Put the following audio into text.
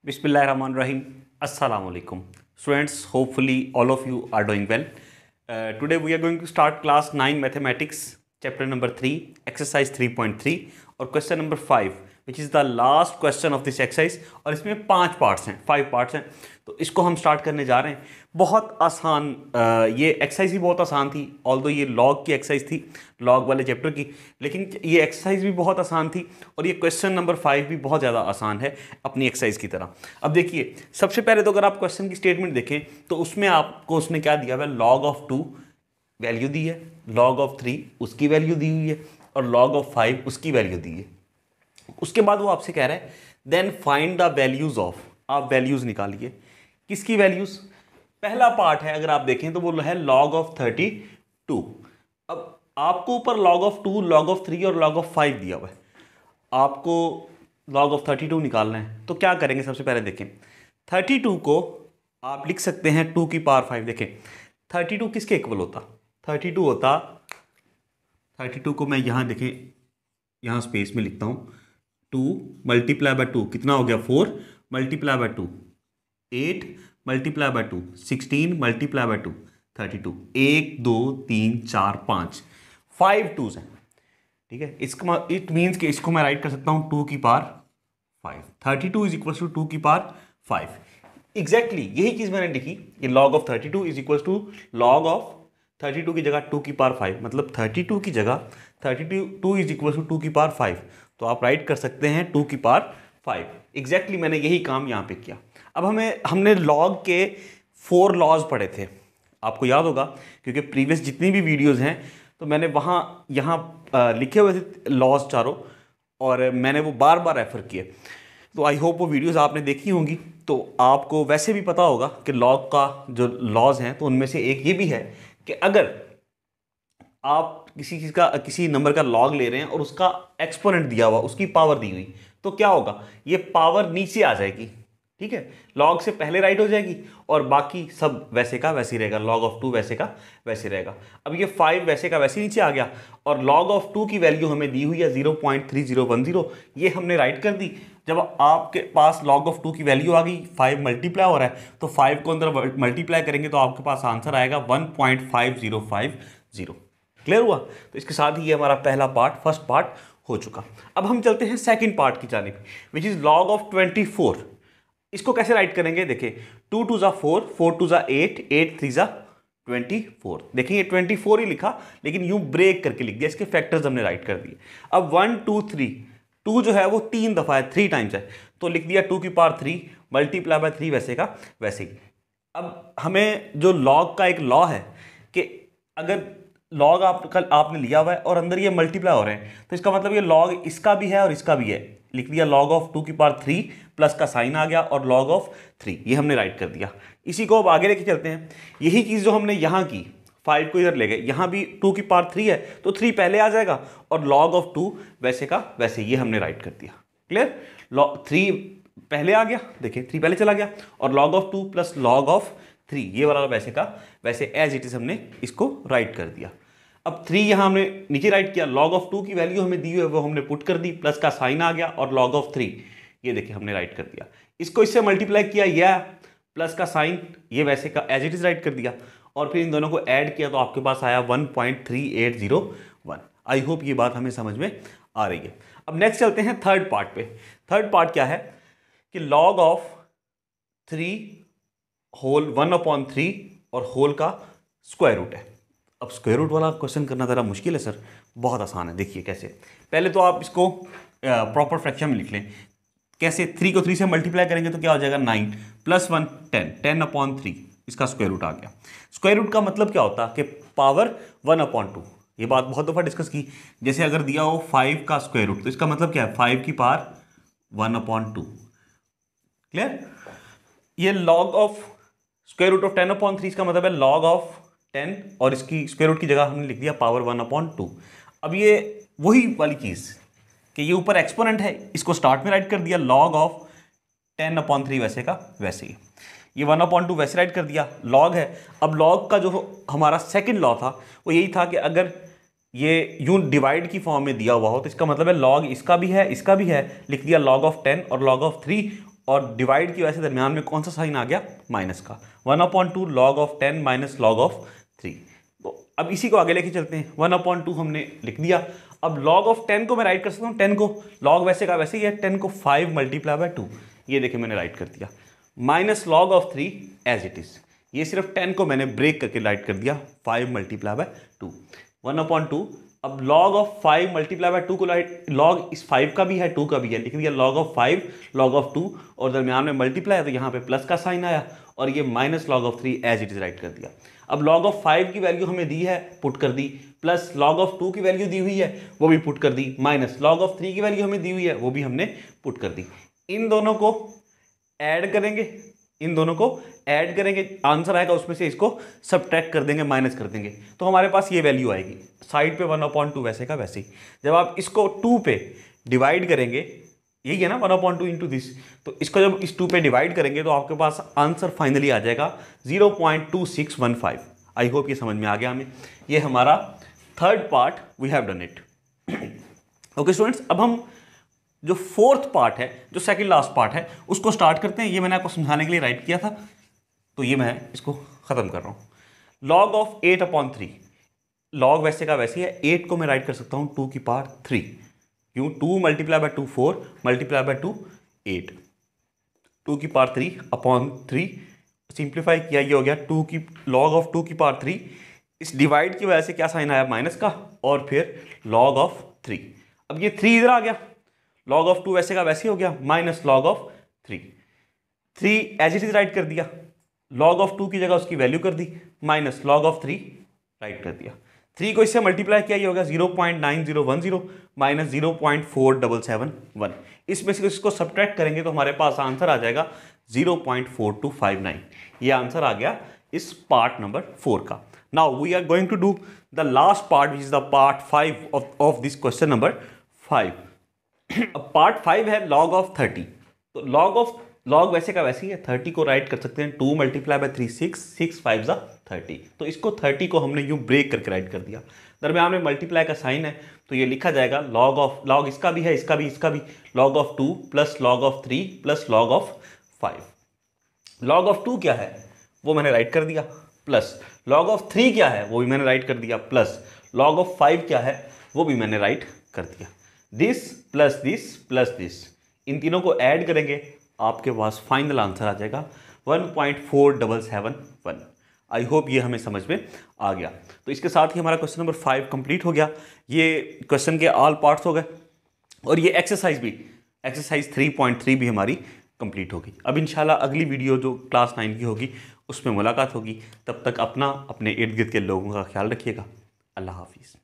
Bismillahirrahmanirrahim. Assalamu alaikum. Students, hopefully all of you are doing well. Today we are going to start class 9 mathematics, chapter number 3, exercise 3.3 और question number 5, which is the last question of this exercise. और इसमें 5 parts हैं, 5 parts हैं, तो इसको हम start करने जा रहे हैं. बहुत आसान, ये एक्सरसाइज भी बहुत आसान थी, ऑल्दो ये लॉग की एक्सरसाइज थी, लॉग वाले चैप्टर की, लेकिन ये एक्सरसाइज भी बहुत आसान थी और ये क्वेश्चन नंबर 5 भी बहुत ज़्यादा आसान है अपनी एक्सरसाइज की तरह. अब देखिए, सबसे पहले तो अगर आप क्वेश्चन की स्टेटमेंट देखें तो उसमें आपको उसने क्या दिया हुआ है, लॉग ऑफ 2 वैल्यू दी है, लॉग ऑफ 3 उसकी वैल्यू दी हुई है और लॉग ऑफ 5 उसकी वैल्यू दी है. उसके बाद वो आपसे कह रहा है then find the values of, आप वैल्यूज निकालिए. किसकी वैल्यूज? पहला पार्ट है अगर आप देखें तो वो है लॉग ऑफ 32. अब आपको ऊपर लॉग ऑफ 2, लॉग ऑफ 3 और लॉग ऑफ 5 दिया हुआ है, आपको लॉग ऑफ 32 निकालना है. तो क्या करेंगे, सबसे पहले देखें 32 को आप लिख सकते हैं 2 की पावर 5. देखें 32 किसके इक्वल होता, 32 होता, 32 को मैं यहाँ देखें, यहाँ स्पेस में लिखता हूँ, 2 मल्टीप्लाई बाय 2 कितना हो गया, 4 multiply by 2 8 multiply by 2 16 multiply by 2 32. 1 2 3 4 5 5 2s हैं, ठीक है. इसका इट मीन्स कि इसको मैं राइट कर सकता हूँ 2 की पावर 5. 32 इज इक्वल टू 2 की पावर 5. एग्जैक्टली यही चीज़ मैंने लिखी कि log of 32 is equal to log of 32 की जगह 2 की पावर 5, मतलब 32 की जगह 32 इज इक्वल टू 2 की पावर 5. तो आप राइट कर सकते हैं 2 की पावर 5. एग्जैक्टली मैंने यही काम यहाँ पे किया. अब हमने लॉग के 4 लॉज पढ़े थे, आपको याद होगा, क्योंकि प्रीवियस जितनी भी वीडियोस हैं तो मैंने यहाँ लिखे हुए थे लॉज चारों, और मैंने वो बार बार रेफर किए. तो आई होप वो वीडियोस आपने देखी होंगी, तो आपको वैसे भी पता होगा कि लॉग का जो लॉज हैं तो उनमें से एक ये भी है कि अगर आप किसी चीज़ का, किसी नंबर का लॉग ले रहे हैं और उसका एक्सपोनेंट दिया हुआ, उसकी पावर दी हुई, तो क्या होगा, ये पावर नीचे आ जाएगी, ठीक है. लॉग से पहले राइट हो जाएगी और बाकी सब वैसे का वैसे ही रहेगा, लॉग ऑफ 2 वैसे का वैसे रहेगा. अब ये 5 वैसे का वैसे नीचे आ गया और लॉग ऑफ 2 की वैल्यू हमें दी हुई है 0.3010, ये हमने राइट कर दी. जब आपके पास लॉग ऑफ 2 की वैल्यू आ गई, 5 मल्टीप्लाई हो रहा है, तो 5 को अंदर मल्टीप्लाई करेंगे तो आपके पास आंसर आएगा 1.5050. क्लियर हुआ? तो इसके साथ ही ये हमारा पहला पार्ट, फर्स्ट पार्ट हो चुका. अब हम चलते हैं सेकंड पार्ट की जानिब, विच इज लॉग ऑफ 24. इसको कैसे राइट करेंगे, देखिए 2 2 जा 4, 4 2 जा 8, 8 3 जा 24. देखिए ये 24 ही लिखा, लेकिन यूं ब्रेक करके लिख दिया, इसके फैक्टर्स हमने राइट कर दिए. अब 1 2 3, 2 जो है वो 3 दफ़ा है, 3 टाइम्स है, तो लिख दिया 2 की पावर 3 मल्टीप्लाई बाय 3 वैसे का वैसे ही. अब हमें जो लॉग का एक लॉ है कि अगर लॉग आपने लिया हुआ है और अंदर ये मल्टीप्लाई हो रहे हैं, तो इसका मतलब ये लॉग इसका भी है और इसका भी है. लिख दिया लॉग ऑफ 2 की पावर 3 प्लस का साइन आ गया और लॉग ऑफ 3, ये हमने राइट कर दिया. इसी को अब आगे लेके चलते हैं. यही चीज़ जो हमने यहाँ की, 5 को इधर ले गए, यहाँ भी 2 की पावर 3 है तो 3 पहले आ जाएगा और लॉग ऑफ 2 वैसे का वैसे, ये हमने राइट कर दिया. क्लियर? लॉग 3 पहले आ गया, देखिए 3 पहले चला गया, और log of 2 plus log of 3, ये वाला वैसे का वैसे एज इट इज हमने इसको राइट कर दिया. अब 3 यहाँ हमने नीचे राइट किया, लॉग ऑफ 2 की वैल्यू हमें दी हुई है वो हमने पुट कर दी, प्लस का साइन आ गया और लॉग ऑफ 3, ये देखिए हमने राइट कर दिया. इसको इससे मल्टीप्लाई किया, या प्लस का साइन, ये वैसे का एज इट इज राइट कर दिया, और फिर इन दोनों को ऐड किया तो आपके पास आया 1.3801. आई होप ये बात हमें समझ में आ रही है. अब नेक्स्ट चलते हैं थर्ड पार्ट पे. थर्ड पार्ट क्या है कि लॉग ऑफ 3 होल 1/3 और होल का स्क्वायर रूट है. अब स्क्वायर रूट वाला क्वेश्चन करना ज़रा मुश्किल है सर, बहुत आसान है. देखिए कैसे, पहले तो आप इसको प्रॉपर फ्रैक्शन में लिख लें. कैसे? 3 को 3 से मल्टीप्लाई करेंगे तो क्या हो जाएगा, 9 प्लस 1 10, 10/3, इसका स्क्वायर रूट आ गया. स्क्वायर रूट का मतलब क्या होता है कि पावर 1/2. ये बात बहुत दफ़ा डिस्कस की. जैसे अगर दिया हो 5 का स्क्वायर रूट, तो इसका मतलब क्या है, 5 की पावर 1/2. क्लियर? ये log of square root of 10/3, इसका मतलब है लॉग ऑफ 10, और इसकी स्क्वायर रूट की जगह हमने लिख दिया पावर 1/2. अब ये वही वाली चीज़ कि ये ऊपर एक्सपोनेंट है, इसको स्टार्ट में राइट कर दिया लॉग ऑफ 10/3 वैसे का वैसे ही. ये 1/2 वैसे राइट कर दिया, लॉग है. अब लॉग का जो हमारा सेकंड लॉ था वो यही था कि अगर ये यूं डिवाइड की फॉर्म में दिया हुआ हो तो इसका मतलब है लॉग इसका भी है, इसका भी है, लिख दिया लॉग ऑफ 10 और लॉग ऑफ 3, और डिवाइड की वजह से दरमियान में कौन सा साइन आ गया, माइनस का। 1/2 log of 10 minus log of 3। तो अब इसी को आगे लेके चलते हैं। 1/2 हमने लिख दिया। अब log of 10 को मैं राइट कर सकता हूँ, 10 को log वैसे का वैसे ही है, 10 को 5 मल्टीप्लाई बाय 2, ये देखिए मैंने राइट कर दिया। Minus log of 3 as it is, ये सिर्फ 10 को मैंने ब्रेक करके राइट कर दिया 5 मल्टीप्लाई बाय 2। 1/2 अब log of 5 मल्टीप्लाई बाय 2 को राइट, log इस 5 का भी है 2 का भी है, लिख दिया log of 5 log of 2 और दरमियान में मल्टीप्लाई है तो यहाँ पे प्लस का साइन आया और ये minus log of 3 as it is write कर दिया। अब log of 5 की वैल्यू हमें दी है, पुट कर दी, प्लस log of 2 की वैल्यू दी हुई है वो भी पुट कर दी, माइनस log of 3 की वैल्यू हमें दी हुई है वो भी हमने पुट कर दी। इन दोनों को ऐड करेंगे, इन दोनों को ऐड करेंगे, आंसर आएगा उसमें से इसको सब्ट्रैक्ट कर देंगे, माइनस कर देंगे, तो हमारे पास ये वैल्यू आएगी। साइड पे 1/2 वैसे का वैसे ही। जब आप इसको 2 पे डिवाइड करेंगे, यही है ना 1/2 इंटू दिस, तो इसको जब इस 2 पे डिवाइड करेंगे तो आपके पास आंसर फाइनली आ जाएगा 0.2615। आई होप ये समझ में आ गया हमें। ये हमारा third part, we have done it. Okay students, अब हम जो फोर्थ पार्ट है, जो सेकंड लास्ट पार्ट है, उसको स्टार्ट करते हैं। ये मैंने आपको समझाने के लिए राइट किया था, तो ये मैं इसको ख़त्म कर रहा हूँ। log of 8/3, log वैसे का वैसे ही है, 8 को मैं राइट कर सकता हूँ 2 की पावर 3, क्यों, 2 मल्टीप्लाई बाय 2 4 मल्टीप्लाई बाय 2 8, 2 की पावर 3/3 सिंप्लीफाई किया, ये हो गया 2 की log of 2 की पावर 3। इस डिवाइड की वजह से क्या साइन आया, माइनस का, और फिर log of 3। अब ये 3 इधर आ गया, log of 2 वैसे का वैसे ही हो गया, minus log of 3 as it is write कर दिया, log of 2 की जगह उसकी वैल्यू कर दी, माइनस log of 3 राइट कर दिया। 3 को इससे मल्टीप्लाई किया, ये होगा 0.9010 माइनस 0.4771। इसमें से इसको सब्ट्रैक्ट करेंगे तो हमारे पास आंसर आ जाएगा 0.4259। ये आंसर आ गया इस पार्ट नंबर 4 का। Now we are going to do the last part which is the part 5 of this question number 5। अब पार्ट 5 है log of 30। तो log वैसे का वैसे ही है, 30 को राइट कर सकते हैं 2 मल्टीप्लाई बाय 3 6 6 5 जा 30। तो इसको 30 को हमने यूं ब्रेक करके राइट कर दिया, दरमियान में मल्टीप्लाई का साइन है तो ये लिखा जाएगा log इसका भी है, इसका भी, इसका भी, log of 2 plus log of 3 plus log of 5। log of 2 क्या है वो मैंने राइट कर दिया, प्लस log of 3 क्या है वो भी मैंने राइट कर दिया, प्लस log of 5 क्या है वो भी मैंने राइट कर दिया। दिस प्लस दिस, इन तीनों को ऐड करेंगे, आपके पास फाइनल आंसर आ जाएगा 1.4771। आई होप ये हमें समझ में आ गया। तो इसके साथ ही हमारा क्वेश्चन नंबर 5 कंप्लीट हो गया। ये क्वेश्चन के ऑल पार्ट्स हो गए और ये एक्सरसाइज 3.3 भी हमारी कंप्लीट होगी। अब इंशाल्लाह अगली वीडियो जो क्लास 9 की होगी उसमें मुलाकात होगी। तब तक अपने इर्द गिर्द के लोगों का ख्याल रखिएगा। अल्लाह हाफिज़।